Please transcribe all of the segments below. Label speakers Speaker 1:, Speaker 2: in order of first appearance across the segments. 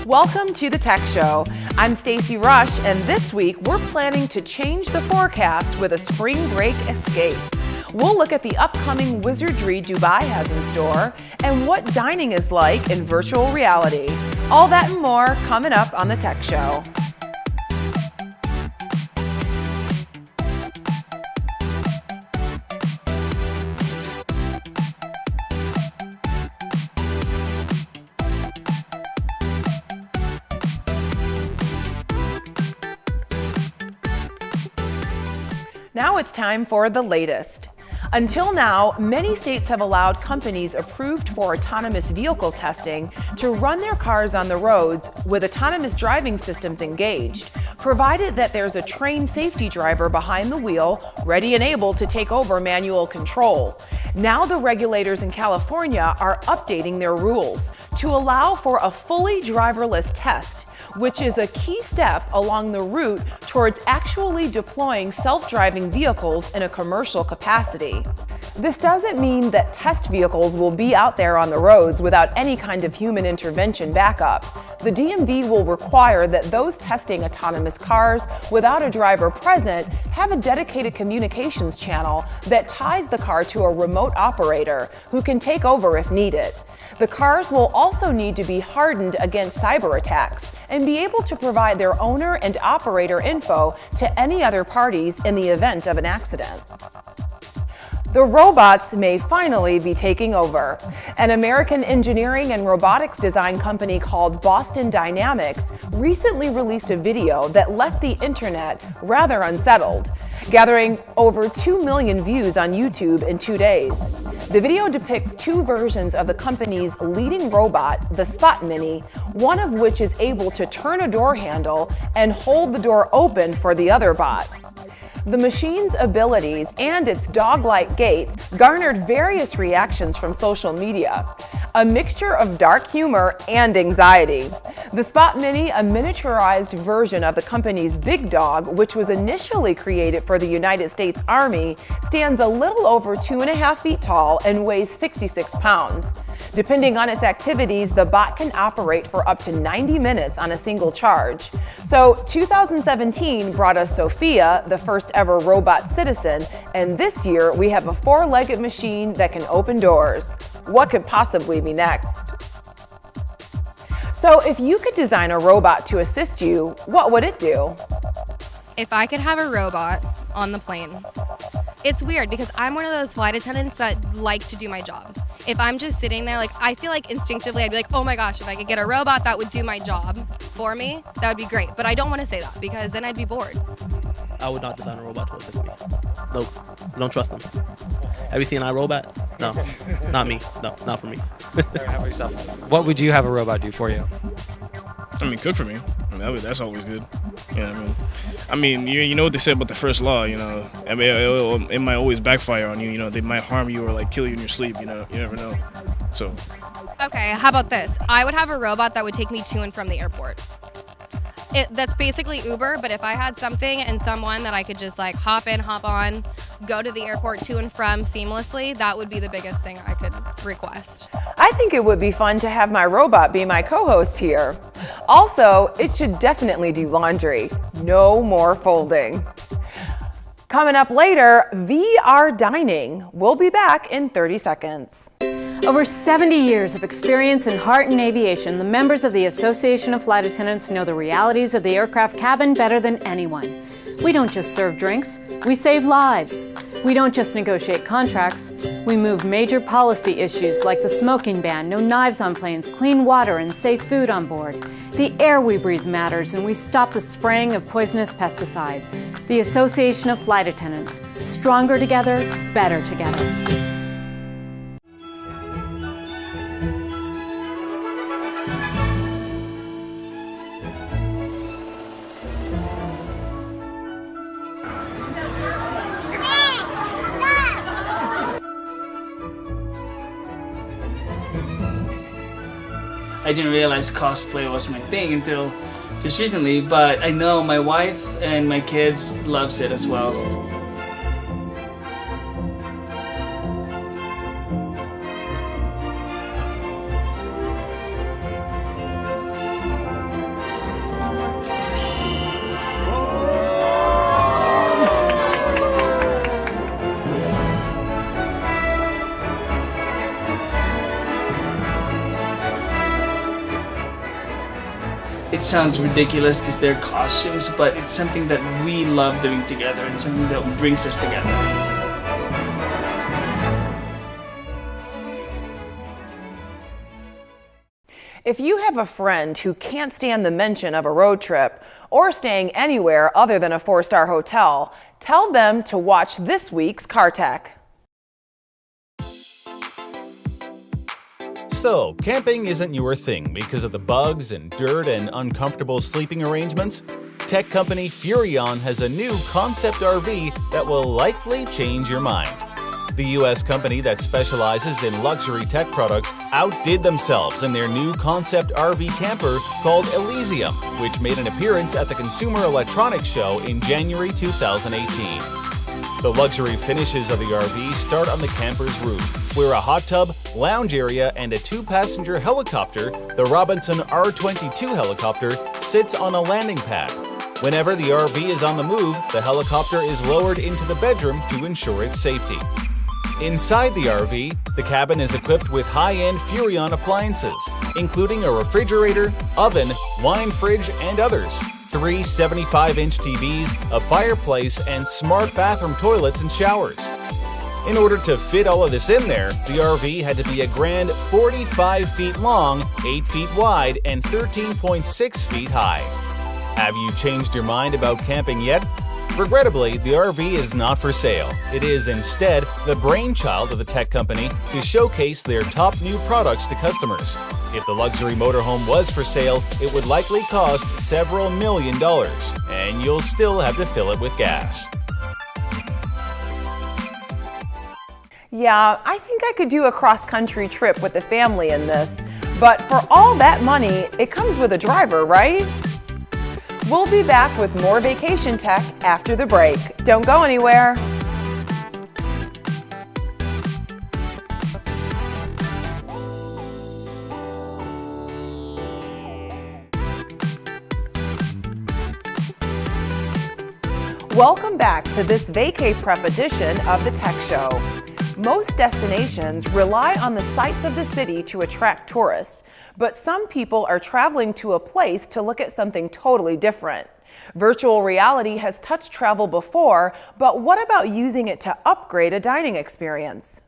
Speaker 1: Welcome to the Tech Show. I'm Stacy Rush, and this week we're planning to change the forecast with a spring break escape. We'll look at the upcoming wizardry Dubai has in store and what dining is like in virtual reality. All that and more coming up on the Tech Show. Now it's time for the latest. Until now, many states have allowed companies approved for autonomous vehicle testing to run their cars on the roads with autonomous driving systems engaged, provided that there's a trained safety driver behind the wheel, ready and able to take over manual control. Now the regulators in California are updating their rules to allow for a fully driverless test, which is a key step along the route towards actually deploying self-driving vehicles in a commercial capacity. This doesn't mean that test vehicles will be out there on the roads without any kind of human intervention backup. The DMV will require that those testing autonomous cars without a driver present have a dedicated communications channel that ties the car to a remote operator who can take over if needed. The cars will also need to be hardened against cyber attacks and be able to provide their owner and operator info to any other parties in the event of an accident. The robots may finally be taking over. An American engineering and robotics design company called Boston Dynamics recently released a video that left the internet rather unsettled, gathering over 2 million views on YouTube in 2 days. The video depicts two versions of the company's leading robot, the Spot Mini, one of which is able to turn a door handle and hold the door open for the other bot. The machine's abilities and its dog-like gait garnered various reactions from social media, a mixture of dark humor and anxiety. The Spot Mini, a miniaturized version of the company's Big Dog, which was initially created for the United States Army, stands a little over 2.5 feet tall and weighs 66 pounds. Depending on its activities, the bot can operate for up to 90 minutes on a single charge. So 2017 brought us Sophia, the first ever robot citizen, and this year we have a 4-legged machine that can open doors. What could possibly be next? So if you could design a robot to assist you, what would it do?
Speaker 2: If I could have a robot on the plane, it's weird because I'm one of those flight attendants that like to do my job. If I'm just sitting there, I feel like instinctively I'd be like, oh my gosh, if I could get a robot that would do my job for me, that would be great. But I don't want to say that because then I'd be bored.
Speaker 3: I would not design a robot to assist me. Nope, don't trust them. Have you seen iRobot? No, not me. No, not for me.
Speaker 4: How about yourself? What would you have a robot do for you?
Speaker 5: Cook for me. That's always good. You know what they said about the first law, it might always backfire on you, they might harm you or kill you in your sleep, you never know. So.
Speaker 2: Okay, how about this? I would have a robot that would take me to and from the airport. That's basically Uber, but if I had something and someone that I could just hop in, hop on, go to the airport to and from seamlessly, that would be the biggest thing I could request.
Speaker 1: I think it would be fun to have my robot be my co-host here. Also, it should definitely do laundry. No more folding. Coming up later, VR dining. We'll be back in 30 seconds.
Speaker 6: Over 70 years of experience in heart and aviation, the members of the Association of Flight Attendants know the realities of the aircraft cabin better than anyone. We don't just serve drinks, we save lives. We don't just negotiate contracts, we move major policy issues like the smoking ban, no knives on planes, clean water, and safe food on board. The air we breathe matters, and we stop the spraying of poisonous pesticides. The Association of Flight Attendants, stronger together, better together.
Speaker 7: I didn't realize cosplay was my thing until just recently, but I know my wife and my kids loves it as well. It sounds ridiculous because they're costumes, but it's something that we love doing together and something that brings us together.
Speaker 1: If you have a friend who can't stand the mention of a road trip or staying anywhere other than a 4-star hotel, tell them to watch this week's Car Tech.
Speaker 8: So, camping isn't your thing because of the bugs and dirt and uncomfortable sleeping arrangements? Tech company Furrion has a new concept RV that will likely change your mind. The US company that specializes in luxury tech products outdid themselves in their new concept RV camper called Elysium, which made an appearance at the Consumer Electronics Show in January 2018. The luxury finishes of the RV start on the camper's roof, where a hot tub, lounge area, and a 2-passenger helicopter, the Robinson R-22 helicopter, sits on a landing pad. Whenever the RV is on the move, the helicopter is lowered into the bedroom to ensure its safety. Inside the RV, the cabin is equipped with high-end Furrion appliances, including a refrigerator, oven, wine fridge, and others, 3 75-inch TVs, a fireplace, and smart bathroom toilets and showers. In order to fit all of this in there, the RV had to be a grand 45 feet long, 8 feet wide, and 13.6 feet high. Have you changed your mind about camping yet? Regrettably, the RV is not for sale. It is instead the brainchild of the tech company to showcase their top new products to customers. If the luxury motorhome was for sale, it would likely cost several $1 million, and you'll still have to fill it with gas.
Speaker 1: Yeah, I think I could do a cross-country trip with the family in this, but for all that money, it comes with a driver, right? We'll be back with more vacation tech after the break. Don't go anywhere. Welcome back to this Vacay Prep edition of the Tech Show. Most destinations rely on the sights of the city to attract tourists, but some people are traveling to a place to look at something totally different. Virtual reality has touched travel before, but what about using it to upgrade a dining experience?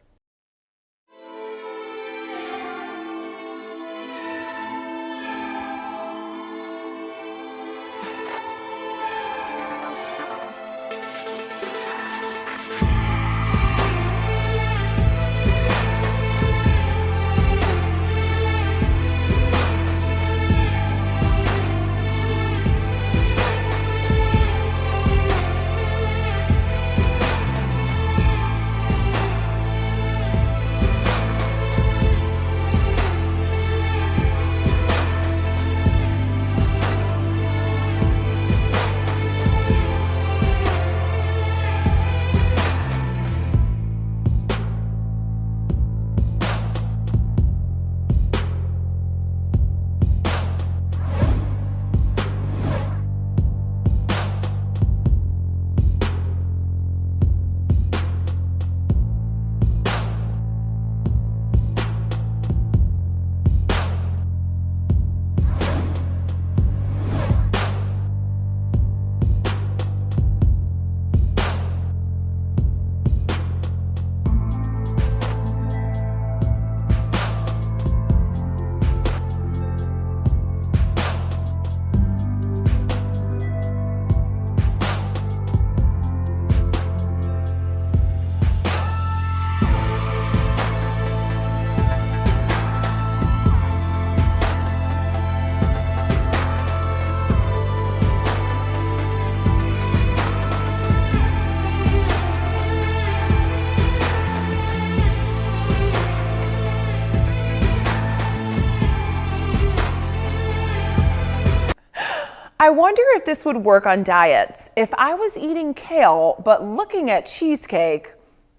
Speaker 1: I wonder if this would work on diets. If I was eating kale but looking at cheesecake,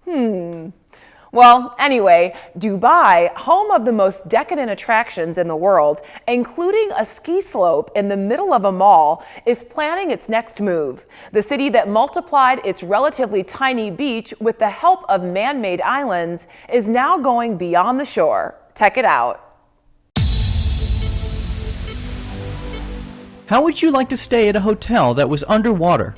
Speaker 1: Well, anyway, Dubai, home of the most decadent attractions in the world, including a ski slope in the middle of a mall, is planning its next move. The city that multiplied its relatively tiny beach with the help of man-made islands is now going beyond the shore. Check it out.
Speaker 9: How would you like to stay at a hotel that was underwater?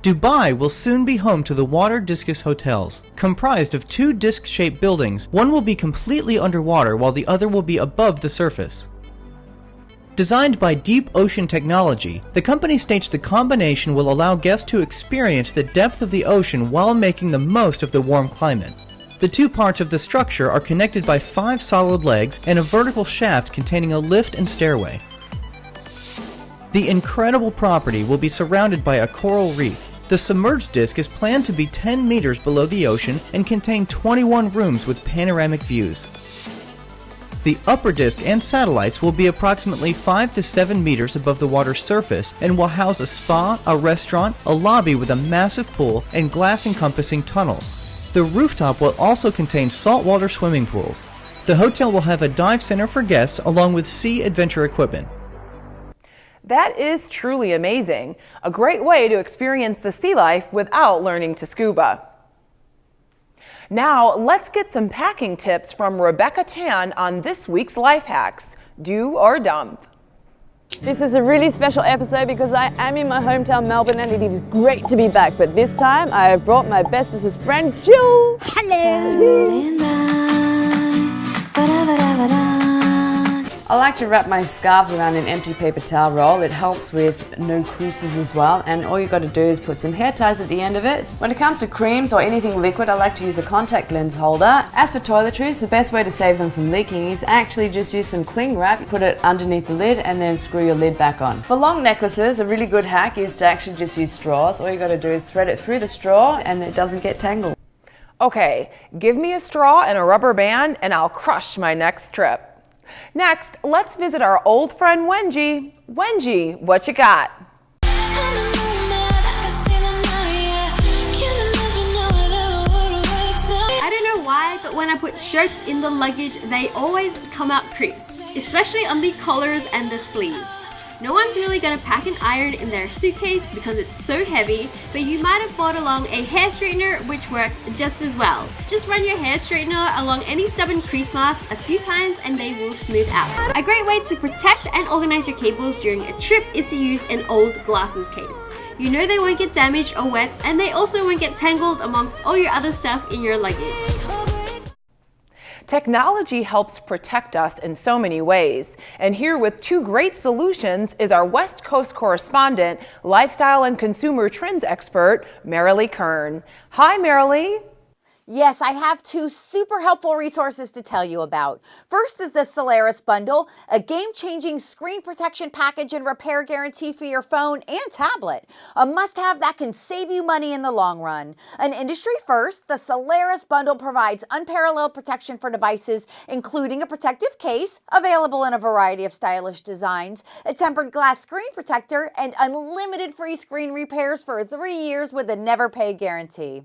Speaker 9: Dubai will soon be home to the Water Discus Hotels. Comprised of 2 disc-shaped buildings, one will be completely underwater while the other will be above the surface. Designed by Deep Ocean Technology, the company states the combination will allow guests to experience the depth of the ocean while making the most of the warm climate. The 2 parts of the structure are connected by 5 solid legs and a vertical shaft containing a lift and stairway. The incredible property will be surrounded by a coral reef. The submerged disc is planned to be 10 meters below the ocean and contain 21 rooms with panoramic views. The upper disc and satellites will be approximately 5 to 7 meters above the water's surface and will house a spa, a restaurant, a lobby with a massive pool, and glass-encompassing tunnels. The rooftop will also contain saltwater swimming pools. The hotel will have a dive center for guests along with sea adventure equipment.
Speaker 1: That is truly amazing. A great way to experience the sea life without learning to scuba. Now, let's get some packing tips from Rebecca Tan on this week's Life Hacks. Do or dump.
Speaker 10: This is a really special episode because I am in my hometown Melbourne and it is great to be back. But this time I have brought my bestest friend Jill. Hello. I like to wrap my scarves around an empty paper towel roll. It helps with no creases as well, and all you got to do is put some hair ties at the end of it. When it comes to creams or anything liquid, I like to use a contact lens holder. As for toiletries, the best way to save them from leaking is actually just use some cling wrap, put it underneath the lid and then screw your lid back on. For long necklaces, a really good hack is to actually just use straws. All you got to do is thread it through the straw and it doesn't get tangled.
Speaker 1: Okay, give me a straw and a rubber band and I'll crush my next trip. Next, let's visit our old friend Wengie. Wengie, what you got?
Speaker 11: I don't know why, but when I put shirts in the luggage, they always come out creased, especially on the collars and the sleeves. No one's really going to pack an iron in their suitcase because it's so heavy, but you might have brought along a hair straightener which works just as well. Just run your hair straightener along any stubborn crease marks a few times and they will smooth out. A great way to protect and organize your cables during a trip is to use an old glasses case. You know they won't get damaged or wet, and they also won't get tangled amongst all your other stuff in your luggage.
Speaker 1: Technology helps protect us in so many ways, and here with 2 great solutions is our West Coast correspondent, lifestyle and consumer trends expert, Marilee Kern. Hi, Marilee.
Speaker 12: Yes, I have 2 super helpful resources to tell you about. First is the Solaris Bundle, a game-changing screen protection package and repair guarantee for your phone and tablet. A must-have that can save you money in the long run. An industry first, the Solaris Bundle provides unparalleled protection for devices, including a protective case, available in a variety of stylish designs, a tempered glass screen protector, and unlimited free screen repairs for 3 years with a never-pay guarantee.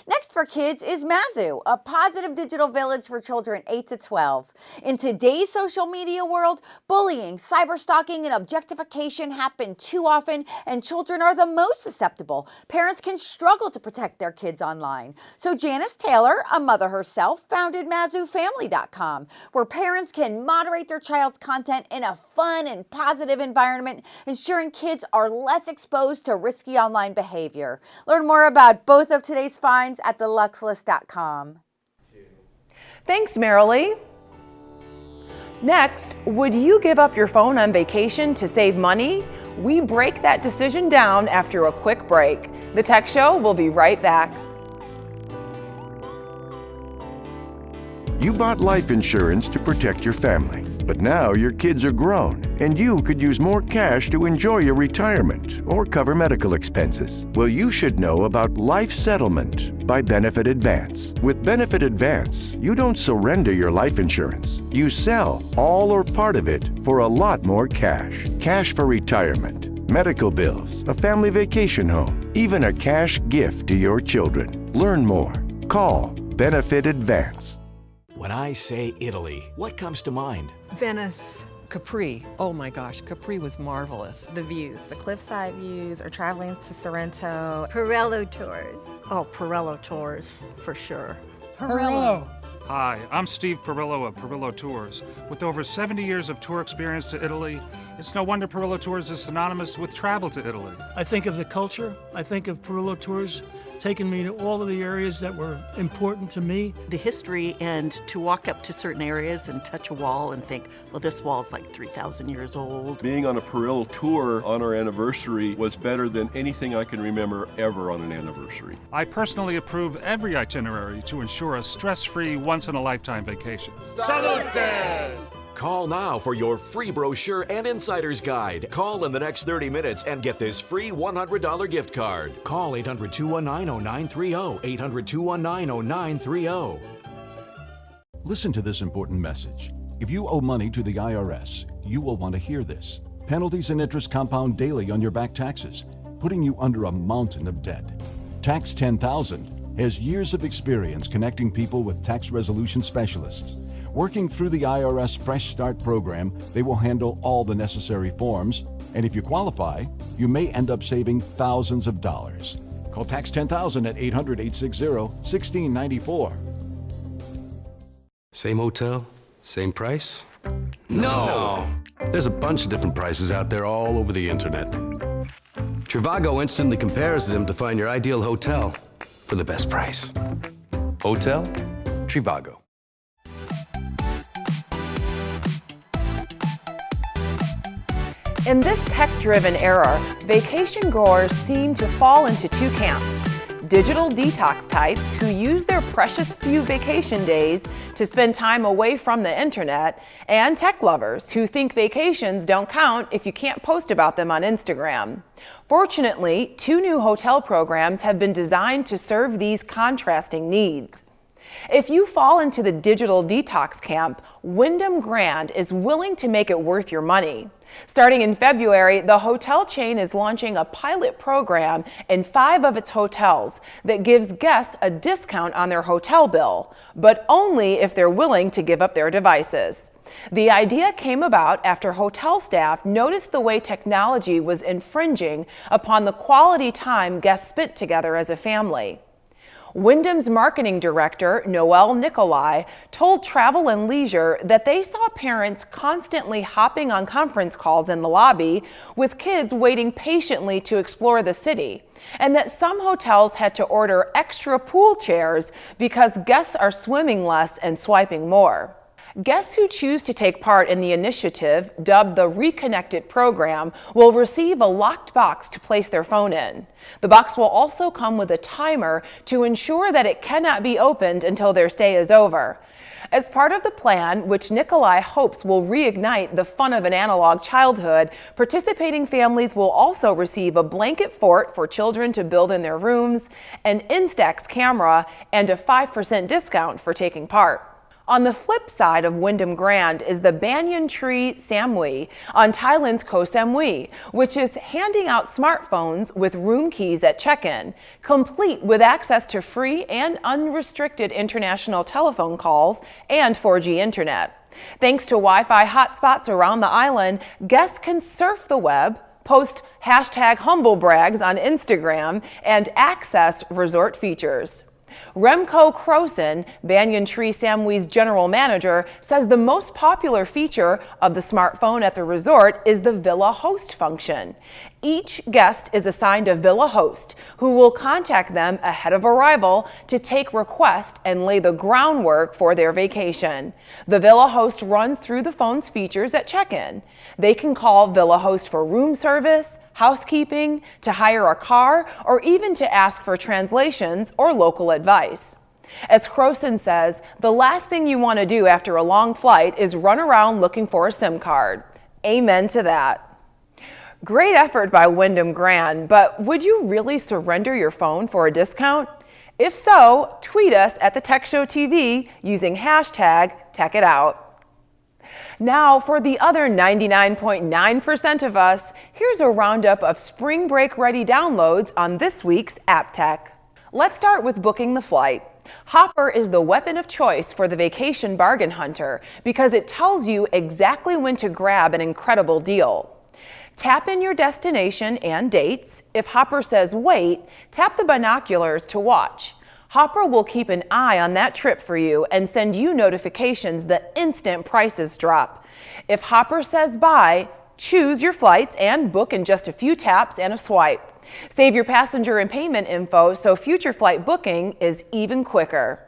Speaker 12: Next for kids is Mazu, a positive digital village for children 8 to 12. In today's social media world, bullying, cyberstalking, and objectification happen too often, and children are the most susceptible. Parents can struggle to protect their kids online. So Janice Taylor, a mother herself, founded MazuFamily.com, where parents can moderate their child's content in a fun and positive environment, ensuring kids are less exposed to risky online behavior. Learn more about both of today's finds at theluxlist.com.
Speaker 1: Thanks, Marilee. Next, would you give up your phone on vacation to save money? We break that decision down after a quick break. The Tech Show will be right back.
Speaker 13: You bought life insurance to protect your family, but now your kids are grown and you could use more cash to enjoy your retirement or cover medical expenses. Well, you should know about Life Settlement by Benefit Advance. With Benefit Advance, you don't surrender your life insurance. You sell all or part of it for a lot more cash. Cash for retirement, medical bills, a family vacation home, even a cash gift to your children. Learn more. Call Benefit Advance.
Speaker 14: When I say Italy, what comes to mind?
Speaker 15: Venice. Capri. Oh my gosh, Capri was marvelous.
Speaker 16: The views, the cliffside views, or traveling to Sorrento. Pirello tours.
Speaker 17: Oh, Pirello tours, for sure.
Speaker 18: Pirello.
Speaker 17: Hi, I'm Steve Perillo of Perillo Tours. With over 70 years of tour experience to Italy, it's no wonder Perillo Tours is synonymous with travel to Italy.
Speaker 18: I think of the culture. I think of Perillo Tours taking me to all of the areas that were important to me.
Speaker 19: The history, and to walk up to certain areas and touch a wall and think, well, this wall's like 3,000 years old.
Speaker 20: Being on a Perillo tour on our anniversary was better than anything I can remember ever on an anniversary.
Speaker 17: I personally approve every itinerary to ensure a stress-free, once-in-a-lifetime vacation.
Speaker 14: Salute! Call now for your free brochure and insider's guide. Call in the next 30 minutes and get this free $100 gift card. Call 800-219-0930, 800-219-0930.
Speaker 21: Listen to this important message. If you owe money to the IRS, you will want to hear this. Penalties and interest compound daily on your back taxes, putting you under a mountain of debt. Tax 10,000 has years of experience connecting people with tax resolution specialists. Working through the IRS Fresh Start program, they will handle all the necessary forms, and if you qualify, you may end up saving thousands of dollars. Call Tax 10,000 at 800-860-1694.
Speaker 22: Same hotel, same price? No! There's a bunch of different prices out there all over the internet. Trivago instantly compares them to find your ideal hotel for the best price. Hotel Trivago.
Speaker 1: In this tech-driven era, vacation goers seem to fall into two camps. Digital detox types who use their precious few vacation days to spend time away from the internet, and tech lovers who think vacations don't count if you can't post about them on Instagram. Fortunately, 2 new hotel programs have been designed to serve these contrasting needs. If you fall into the digital detox camp, Wyndham Grand is willing to make it worth your money. Starting in February, the hotel chain is launching a pilot program in 5 of its hotels that gives guests a discount on their hotel bill, but only if they're willing to give up their devices. The idea came about after hotel staff noticed the way technology was infringing upon the quality time guests spent together as a family. Wyndham's marketing director, Noel Nicolai, told Travel and Leisure that they saw parents constantly hopping on conference calls in the lobby with kids waiting patiently to explore the city, and that some hotels had to order extra pool chairs because guests are swimming less and swiping more. Guests who choose to take part in the initiative, dubbed the Reconnected program, will receive a locked box to place their phone in. The box will also come with a timer to ensure that it cannot be opened until their stay is over. As part of the plan, which Nicolai hopes will reignite the fun of an analog childhood, participating families will also receive a blanket fort for children to build in their rooms, an Instax camera, and a 5% discount for taking part. On the flip side of Wyndham Grand is the Banyan Tree Samui on Thailand's Koh Samui, which is handing out smartphones with room keys at check-in, complete with access to free and unrestricted international telephone calls and 4G internet. Thanks to Wi-Fi hotspots around the island, guests can surf the web, post #humblebrags on Instagram, and access resort features. Remco Croson, Banyan Tree Samui's general manager, says the most popular feature of the smartphone at the resort is the Villa Host function. Each guest is assigned a Villa Host who will contact them ahead of arrival to take requests and lay the groundwork for their vacation. The Villa Host runs through the phone's features at check-in. They can call Villa Host for room service, housekeeping, to hire a car, or even to ask for translations or local advice. As Croson says, the last thing you want to do after a long flight is run around looking for a SIM card. Amen to that. Great effort by Wyndham Grand, but would you really surrender your phone for a discount? If so, tweet us at the Tech Show TV using #TechItOut. Now, for the other 99.9% of us, here's a roundup of spring break ready downloads on this week's App Tech. Let's start with booking the flight. Hopper is the weapon of choice for the vacation bargain hunter because it tells you exactly when to grab an incredible deal. Tap in your destination and dates. If Hopper says wait, tap the binoculars to watch. Hopper will keep an eye on that trip for you and send you notifications the instant prices drop. If Hopper says buy, choose your flights and book in just a few taps and a swipe. Save your passenger and payment info so future flight booking is even quicker.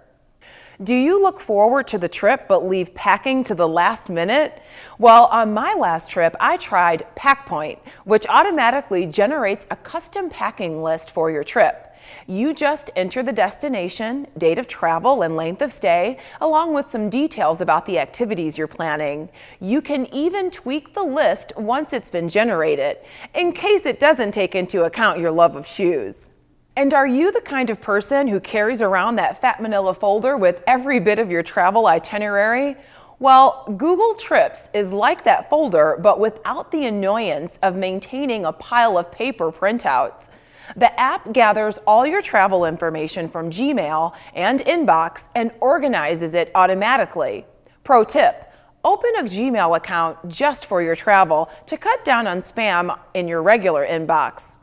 Speaker 1: Do you look forward to the trip but leave packing to the last minute? Well, on my last trip, I tried PackPoint, which automatically generates a custom packing list for your trip. You just enter the destination, date of travel, and length of stay, along with some details about the activities you're planning. You can even tweak the list once it's been generated, in case it doesn't take into account your love of shoes. And are you the kind of person who carries around that fat manila folder with every bit of your travel itinerary? Well, Google Trips is like that folder, but without the annoyance of maintaining a pile of paper printouts. The app gathers all your travel information from Gmail and Inbox and organizes it automatically. Pro tip: open a Gmail account just for your travel to cut down on spam in your regular inbox.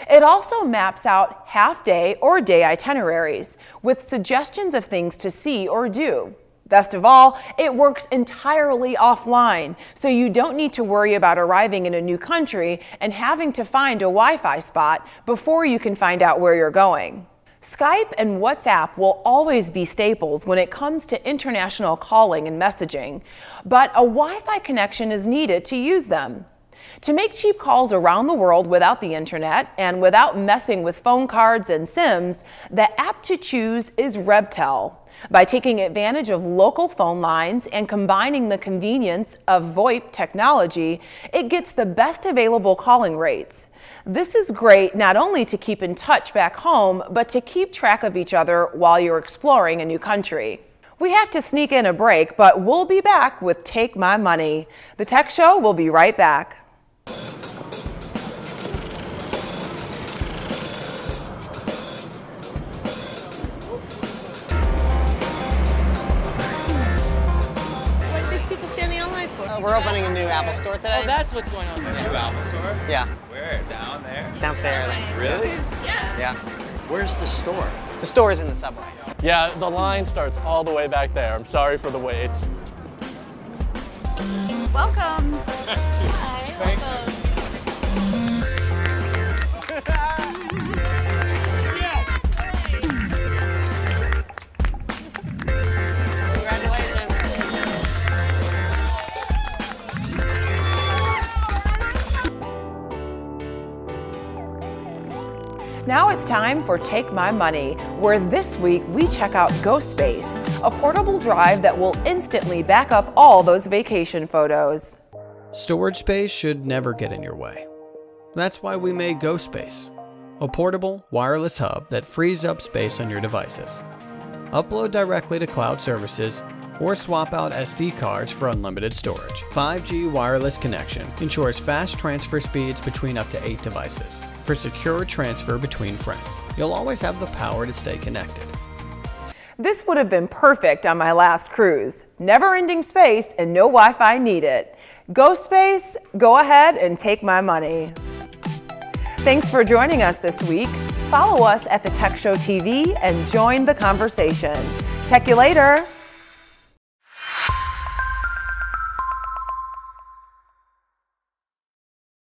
Speaker 1: It also maps out half-day or day itineraries with suggestions of things to see or do. Best of all, it works entirely offline, so you don't need to worry about arriving in a new country and having to find a Wi-Fi spot before you can find out where you're going. Skype and WhatsApp will always be staples when it comes to international calling and messaging, but a Wi-Fi connection is needed to use them. To make cheap calls around the world without the internet and without messing with phone cards and SIMs, the app to choose is Rebtel. By taking advantage of local phone lines and combining the convenience of VoIP technology, it gets the best available calling rates. This is great not only to keep in touch back home, but to keep track of each other while you're exploring a new country. We have to sneak in a break, but we'll be back with Take My Money. The Tech Show will be right back.
Speaker 3: We're opening a new Apple store today.
Speaker 4: Oh, that's what's going on. A new Apple store?
Speaker 3: Yeah.
Speaker 4: Where? Down there?
Speaker 3: Downstairs.
Speaker 4: Really?
Speaker 3: Yeah.
Speaker 4: Where's the store?
Speaker 3: The store is in the subway.
Speaker 23: Yeah, the line starts all the way back there. I'm sorry for the wait.
Speaker 24: Welcome.
Speaker 4: Hi. Welcome.
Speaker 1: Now it's time for Take My Money, where this week we check out GoSpace, a portable drive that will instantly back up all those vacation photos.
Speaker 25: Storage space should never get in your way. That's why we made GoSpace, a portable, wireless hub that frees up space on your devices. Upload directly to cloud services or swap out SD cards for unlimited storage. 5G wireless connection ensures fast transfer speeds between up to 8 devices for secure transfer between friends. You'll always have the power to stay connected.
Speaker 1: This would have been perfect on my last cruise. Never-ending space and no Wi-Fi needed. GoSpace, go ahead and take my money. Thanks for joining us this week. Follow us at the Tech Show TV and join the conversation. Check you later.